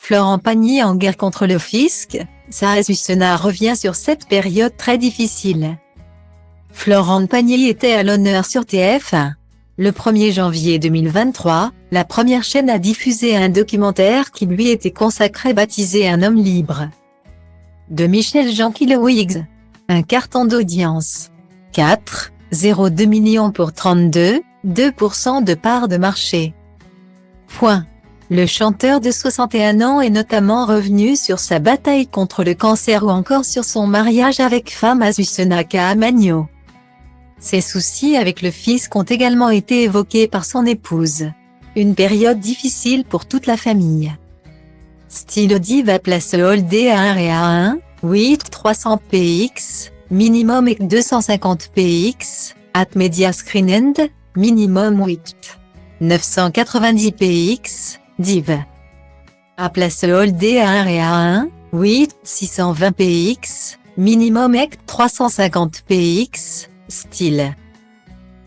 Florent Pagny en guerre contre le fisc, Sarah Azusena revient sur cette période très difficile. Florent Pagny était à l'honneur sur TF1. Le 1er janvier 2023, la première chaîne a diffusé un documentaire qui lui était consacré baptisé Un homme libre. De Michel Janquille-Wiggs. Un carton d'audience. 4,02 millions pour 32,2% de part de marché. Le chanteur de 61 ans est notamment revenu sur sa bataille contre le cancer ou encore sur son mariage avec femme Azusena Caamagno. Ses soucis avec le fisc ont également été évoqués par son épouse. Une période difficile pour toute la famille. Style Audi va placer Holdé à 1 et à 1, 8 300 px, minimum et 250 px, at Media Screen End, minimum 8 990 px, div. À place Holdé à 1 et à 1, 8 620 px, minimum et 350 px, style.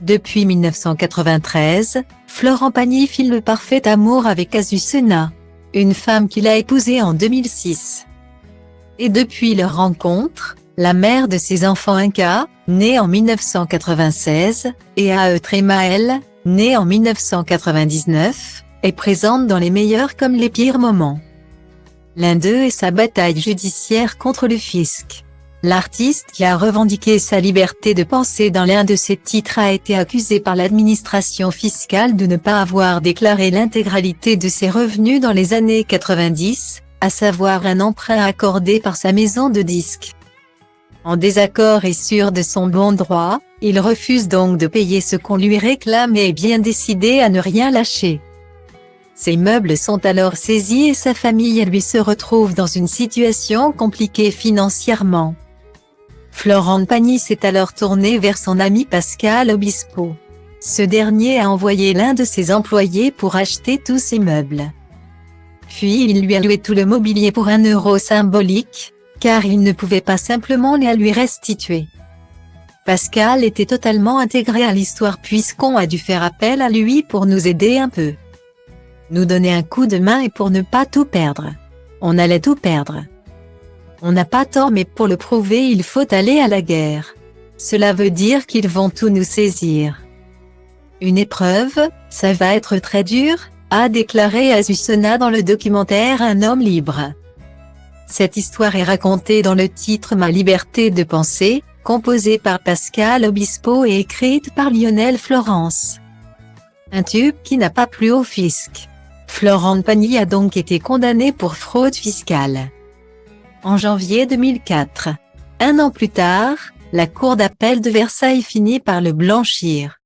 Depuis 1993, Florent Pagny file le parfait amour avec Azusena, une femme qu'il a épousée en 2006. Et depuis leur rencontre, la mère de ses enfants Inka, née en 1996, et Aetremael, née en 1999, est présente dans les meilleurs comme les pires moments. L'un d'eux est sa bataille judiciaire contre le fisc. L'artiste qui a revendiqué sa liberté de penser dans l'un de ses titres a été accusé par l'administration fiscale de ne pas avoir déclaré l'intégralité de ses revenus dans les années 90, à savoir un emprunt accordé par sa maison de disques. En désaccord et sûr de son bon droit, il refuse donc de payer ce qu'on lui réclame et est bien décidé à ne rien lâcher. Ses meubles sont alors saisis et sa famille lui se retrouve dans une situation compliquée financièrement. Florent Pagny s'est alors tourné vers son ami Pascal Obispo. Ce dernier a envoyé l'un de ses employés pour acheter tous ses meubles. Puis il lui a loué tout le mobilier pour 1 euro symbolique, car il ne pouvait pas simplement les lui restituer. Pascal était totalement intégré à l'histoire puisqu'on a dû faire appel à lui pour nous aider un peu. Nous donner un coup de main et pour ne pas tout perdre. On allait tout perdre. On n'a pas tort mais pour le prouver il faut aller à la guerre. Cela veut dire qu'ils vont tout nous saisir. Une épreuve, ça va être très dur, a déclaré Azusena dans le documentaire Un homme libre. Cette histoire est racontée dans le titre Ma liberté de penser, composé par Pascal Obispo et écrite par Lionel Florence. Un tube qui n'a pas plu au fisc. Florent Pagny a donc été condamné pour fraude fiscale. En janvier 2004. 1 an plus tard, la Cour d'appel de Versailles finit par le blanchir.